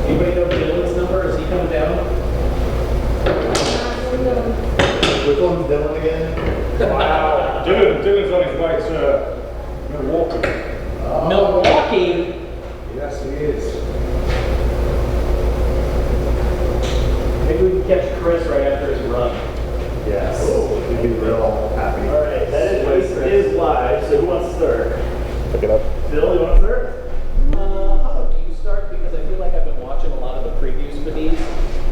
Anybody know Dylan's number? Is he coming down? Which one's Dylan again? Wow. Dylan's on his way to Milwaukee. Milwaukee? Yes, he is. Maybe we can catch Chris right after his run. Yes. We'd be real happy. All right, that is live, so who wants to start? Pick it up. Phil, you want to start? How about you start? Because I feel like I've been watching a lot of the previews for these,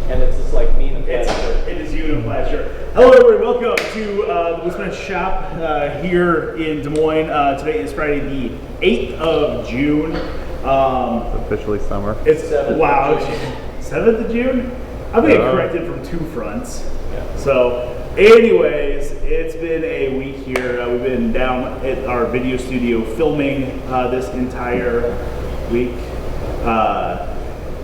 and it's just like me and the pleasure. It is you and a pleasure. Hello everybody, welcome to the Woodsmith shop here in Des Moines. Today is Friday the 8th of June. It's officially summer. It's 7th wow, of June. 7th of June? I'm getting corrected from 2 fronts. Yeah. So anyways, it's been a week here. We've been down at our video studio filming this entire week.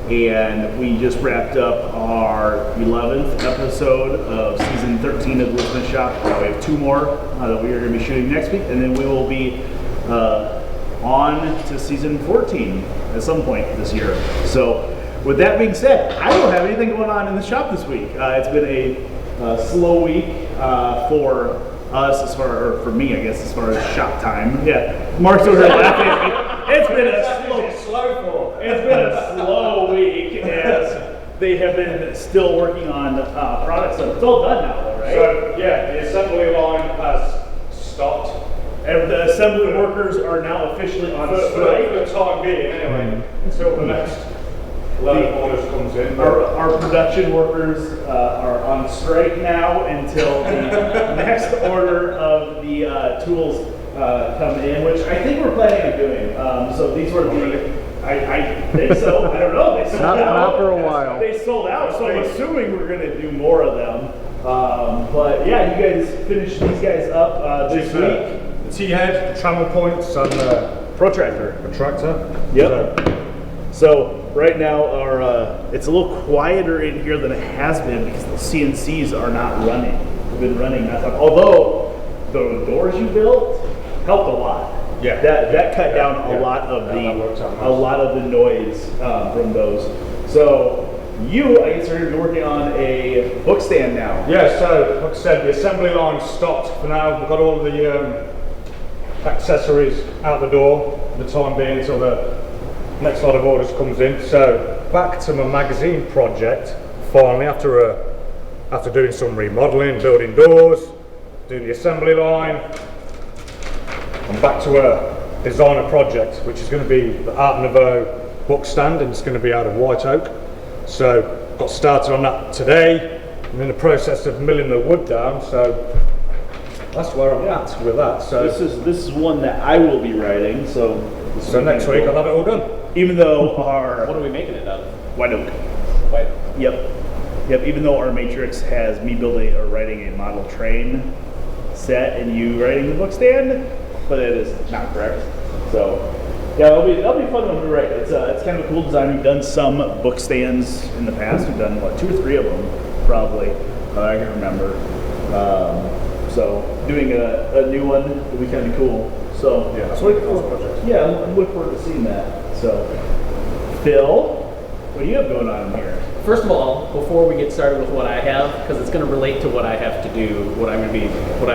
And we just wrapped up our 11th episode of season 13 of the Woodsmith Shop. We have 2 more that we are going to be shooting next week, and then we will be on to season 14 at some point this year. So with that being said, I don't have anything going on in the shop this week. It's been a slow week for us, or for me, I guess, as far as shop time. Yeah, Mark's over here laughing at me. It's been a slow week as they have been still working on products. So it's all done now, though, right? So, yeah, the assembly line has stopped. And the assembly workers are now officially on For strike. the time being, anyway, until the next level of orders comes in. Our production workers are on strike now until the next order of the tools come in, which I think we're planning on doing. So these were the, I think so, I don't know. They sold out. Not for a while. They sold out, so I'm assuming we're going to do more of them. But yeah, you guys finished these guys up this week. The T-head, trammel points, and Protractor. tractor. Yep. So right now, it's a little quieter in here than it has been because the CNCs are not running. They've been running. Although the doors you built helped a lot. Yeah. That cut down a lot of the noise from those. So you, I guess, are going to be working on a book stand now. Yeah, so like I said, the assembly line stopped for now. We've got all the accessories out the door for the time being until the next lot of orders comes in. So back to my magazine project finally after doing some remodeling, building doors, doing the assembly line. I'm back to a designer project, which is going to be the Art Nouveau book stand, and it's going to be out of white oak. So got started on that today. I'm in the process of milling the wood down, so that's where I'm at with that. So This is one that I will be writing. So next week I'll have it all done. even though our What are we making it out of? white oak. White. Yep. Even though our matrix has me building or writing a model train set and you writing the book stand, but it is not correct. So yeah, that'll be fun when we write. It's kind of a cool design. We've done some book stands in the past. We've done 2 or 3 of them probably. I can remember. So doing a new one will be kind of cool. So Yeah, that's what it calls project. yeah, I'm looking forward to seeing that. So Phil, what do you have going on here? First of all, before we get started with what I have, because it's going to relate to what I have to do, what I've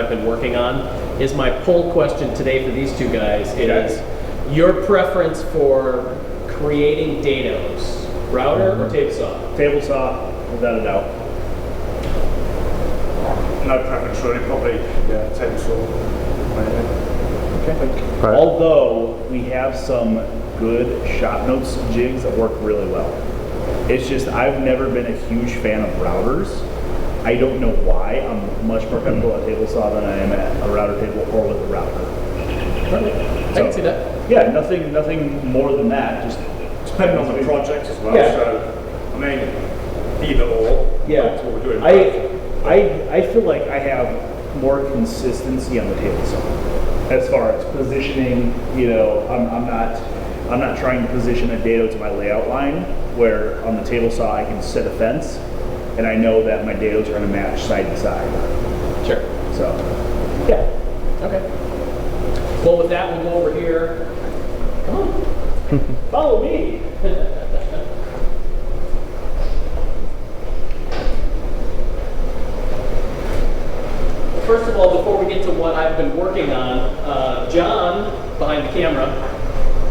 been working on, is my poll question today for these 2 guys is your preference for creating dados, router or table saw? Table saw, without a doubt. No preference really, probably table saw. Right. Although we have some good shop notes jigs that work really well. It's just I've never been a huge fan of routers. I don't know why. I'm much more comfortable at a table saw than I am at a router table or with a router. I can see that. Yeah, nothing more than that. Just Depending on the project as well. Yeah. So I mean, either or. yeah. That's what we're doing. I feel like I have more consistency on the table saw as far as positioning. You know, I'm not trying to position a dado to my layout line, where on the table saw I can set a fence and I know that my dados are going to match side to side. Sure. So, yeah. Okay. Well, with that, we'll go over here. Come on. Follow me. of all, before we get to what I've been working on, John, behind the camera,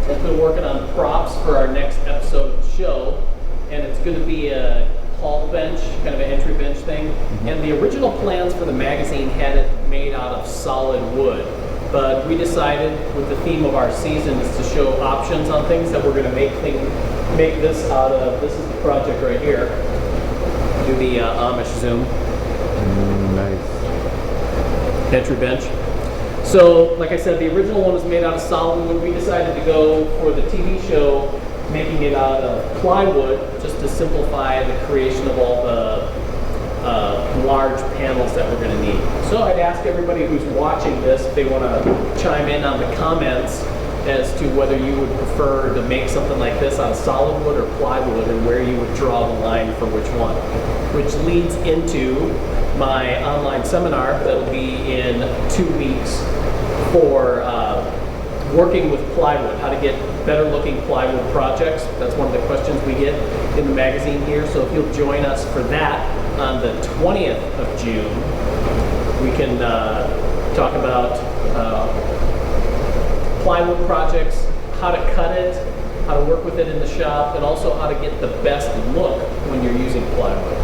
has been working on props for our next episode of the show, and it's going to be a hall bench, kind of an entry bench thing. And the original plans for the magazine had it made out of solid wood, but we decided, with the theme of our season, is to show options on things that we're going to make this out of. This is the project right here. Do the Amish zoom. Nice. Entry bench. So, like I said, the original one was made out of solid wood. We decided to go for the TV show, making it out of plywood, just to simplify the creation of all the large panels that we're going to need. So I'd ask everybody who's watching this if they want to chime in on the comments as to whether you would prefer to make something like this out of solid wood or plywood, and where you would draw the line for which one. Which leads into my online seminar that'll be in 2 weeks for working with plywood, how to get better looking plywood projects. That's one of the questions we get in the magazine here. So if you'll join us for that on the 20th of June, we can talk about plywood projects, how to cut it, how to work with it in the shop, and also how to get the best look when you're using plywood.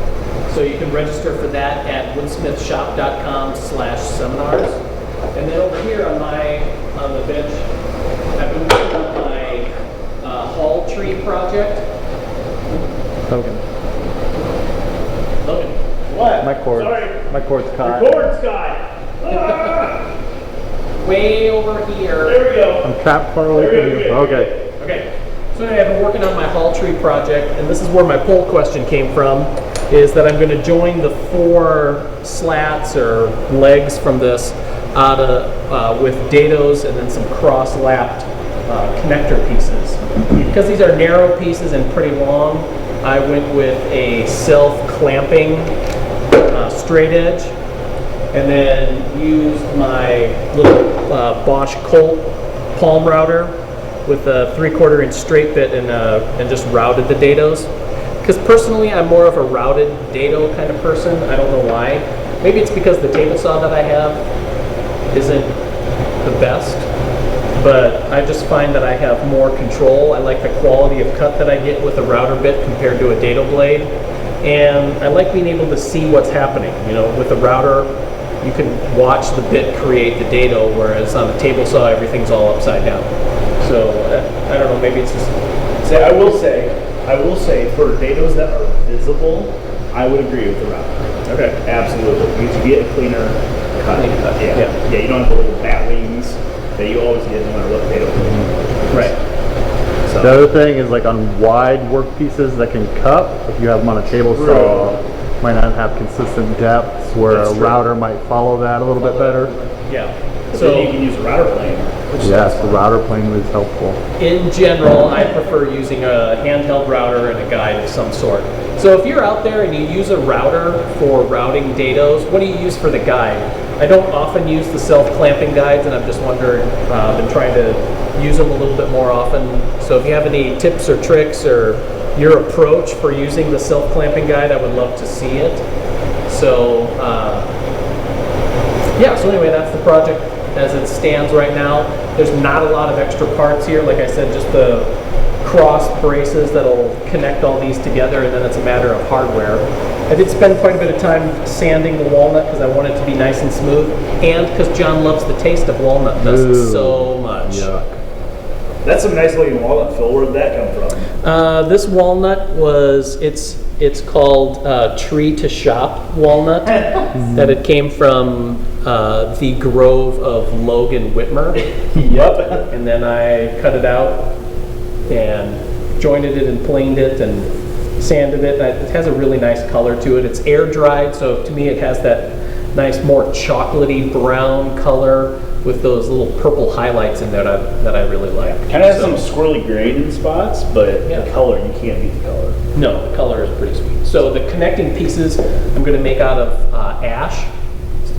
So you can register for that at woodsmithshop.com/seminars. And then over here on the bench, I've been working on my hall tree project. Logan. Logan. What? My cord's caught. Your cord's caught. Ah! Way over here. There we go. I'm trapped far away There from we you. go. Okay. Okay, so anyway, I've been working on my hall tree project, and this is where my poll question came from, is that I'm going to join the 4 slats or legs from this out of, with dados and then some cross-lapped connector pieces. Because these are narrow pieces and pretty long, I went with a self-clamping straight edge, and then used my little Bosch Colt palm router with a 3/4 inch straight bit and just routed the dados. Because personally, I'm more of a routed dado kind of person. I don't know why. Maybe it's because the table saw that I have isn't the best, but I just find that I have more control. I like the quality of cut that I get with a router bit compared to a dado blade, and I like being able to see what's happening. You know, with the router, you can watch the bit create the dado, whereas on a table saw, everything's all upside down. So I don't know, maybe it's just... I will say, for dados that are visible, I would agree with the router. Okay. Absolutely. Because you get a cleaner cut. Yeah. Yeah, you don't have the little bat wings that you always get no matter what dado. Right. So. The other thing is, like, on wide work pieces that can cup, if you have them on a table saw, might not have consistent depths, where That's a true. router might follow that a little bit better. Yeah. So So then you can use a router plane. Yes, the router plane is helpful. in general, I prefer using a handheld router and a guide of some sort. So if you're out there and you use a router for routing dados, what do you use for the guide? I don't often use the self-clamping guides, and I've just wondered, been trying to use them a little bit more often. So if you have any tips or tricks or your approach for using the self-clamping guide, I would love to see it. So yeah, so anyway, that's the project as it stands right now. There's not a lot of extra parts here. Like I said, just the cross braces that'll connect all these together, and then it's a matter of hardware. I did spend quite a bit of time sanding the walnut because I want it to be nice and smooth, and because John loves the taste of walnut dust so much. Yuck. That's some nice looking walnut, Phil. Where did that come from? This walnut was, it's called Tree to Shop walnut. That it came from the grove of Logan Whitmer. Yep. And then I cut it out and jointed it and planed it and sanded it. And it has a really nice color to it. It's air dried, so to me it has that nice, more chocolatey brown color with those little purple highlights in there that I really like. Kind of has some squirrely grain in spots, but Yeah. the color, you can't beat the color. No, the color is pretty sweet. So the connecting pieces I'm going to make out of ash,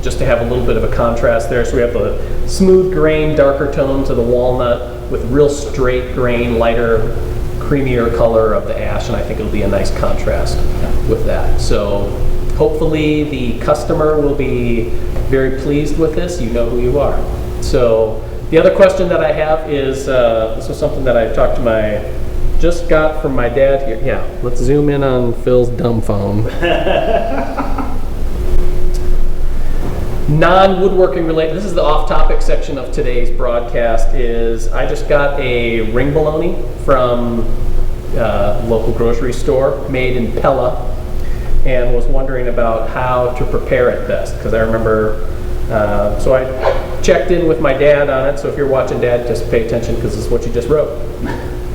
just to have a little bit of a contrast there. So we have the smooth grain, darker tone to the walnut with real straight grain, lighter, creamier color of the ash, and I think it'll be a nice contrast with that. So Hopefully the customer will be very pleased with this. You know who you are. So the other question that I have is, this was something that I just got from my dad here. Yeah, let's zoom in on Phil's dumb phone. Non-woodworking related, this is the off-topic section of today's broadcast, is I just got a ring bologna from local grocery store made in Pella, and was wondering about how to prepare it best, because I remember, so I checked in with my dad on it. So if you're watching, Dad, just pay attention, because this is what you just wrote.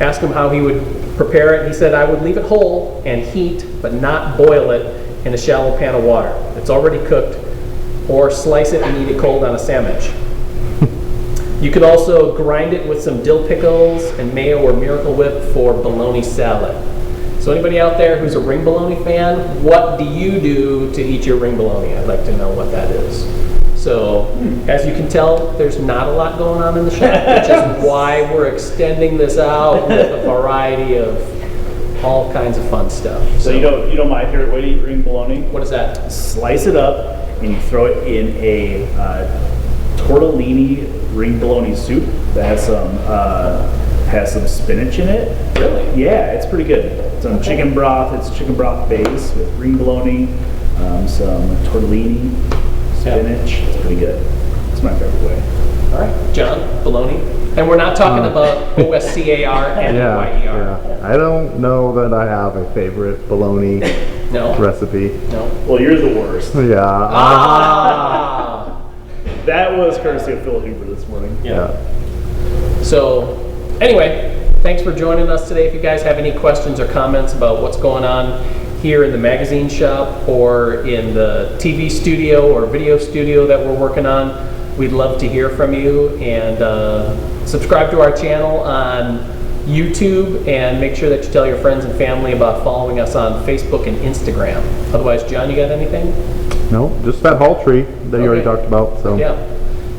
Asked him how he would prepare it. He said, I would leave it whole and heat, but not boil it in a shallow pan of water. It's already cooked, or slice it and eat it cold on a sandwich. You could also grind it with some dill pickles and mayo or Miracle Whip for bologna salad. So anybody out there who's a ring bologna fan, what do you do to eat your ring bologna? I'd like to know what that is. So, as you can tell, there's not a lot going on in the shop, which is why we're extending this out with a variety of all kinds of fun stuff. So you know my favorite way to eat ring bologna? What is that? Slice it up and you throw it in a tortellini ring bologna soup that has some spinach in it. Really? Yeah, it's pretty good. Some chicken broth. It's chicken broth base with ring bologna, some tortellini, spinach. It's pretty good. It's my favorite way. All right, John, bologna. And we're not talking about OSCAR-NYER. Yeah. I don't know that I have a favorite bologna No? recipe. No? Well, you're the worst. Yeah. Ah! That was courtesy of Phil Huber this morning. Yeah. So, anyway, thanks for joining us today. If you guys have any questions or comments about what's going on here in the magazine shop or in the TV studio or video studio that we're working on, we'd love to hear from you. And subscribe to our channel on YouTube, and make sure that you tell your friends and family about following us on Facebook and Instagram. Otherwise, John, you got anything? No, just that hall tree that you already talked about. So. Yeah.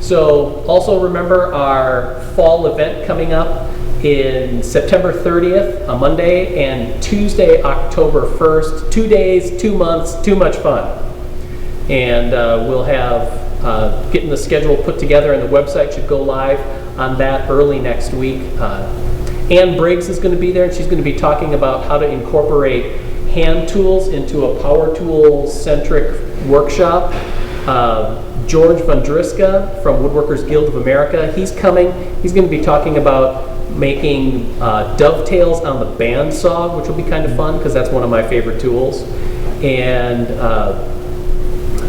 So also remember our fall event coming up in September 30th, a Monday, and Tuesday, October 1st. 2 days, 2 months, too much fun. And we'll have getting the schedule put together, and the website should go live on that early next week. Ann Briggs is going to be there, and she's going to be talking about how to incorporate hand tools into a power tool centric workshop. George Vondriska from Woodworkers Guild of America, he's coming. He's going to be talking about making dovetails on the bandsaw, which will be kind of fun because that's one of my favorite tools. And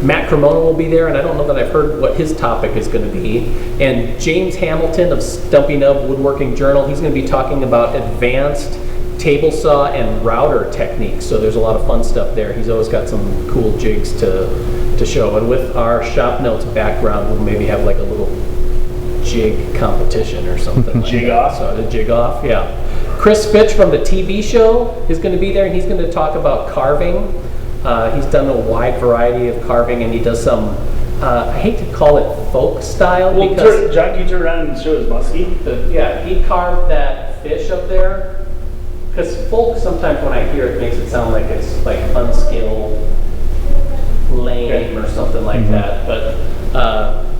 Matt Cremona will be there, and I don't know that I've heard what his topic is going to be. And James Hamilton of Stumpy Nub Woodworking Journal, he's going to be talking about advanced table saw and router techniques. So there's a lot of fun stuff there. He's always got some cool jigs to show. And with our shop notes background, we'll maybe have like a little jig competition or something. Jig like off? So the jig off, yeah. Chris Fitch from the TV show is going to be there, and he's going to talk about carving. He's done a wide variety of carving, and he does some, I hate to call it folk style. Well, because John, can you turn around and show his muskie? yeah, he carved that fish up there. Because folk, sometimes when I hear it, makes it sound like it's like unskilled, lame, or something like that. But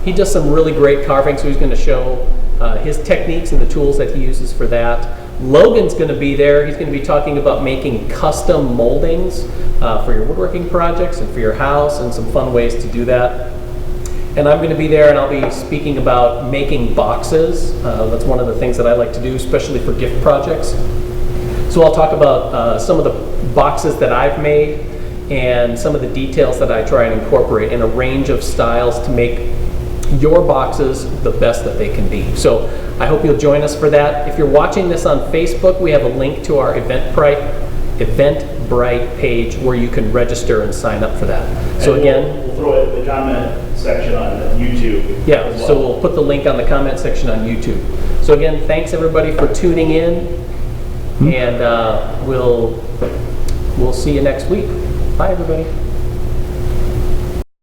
he does some really great carving, so he's going to show his techniques and the tools that he uses for that. Logan's going to be there. He's going to be talking about making custom moldings for your woodworking projects and for your house, and some fun ways to do that. And I'm going to be there, and I'll be speaking about making boxes. That's one of the things that I like to do, especially for gift projects. So I'll talk about some of the boxes that I've made and some of the details that I try and incorporate in a range of styles to make your boxes the best that they can be. So I hope you'll join us for that. If you're watching this on Facebook, we have a link to our Eventbrite page where you can register and sign up for that. So again, we'll throw it in the comment section on YouTube. Yeah, as well. so we'll put the link on the comment section on YouTube. So again, thanks everybody for tuning in, and we'll see you next week. Bye everybody.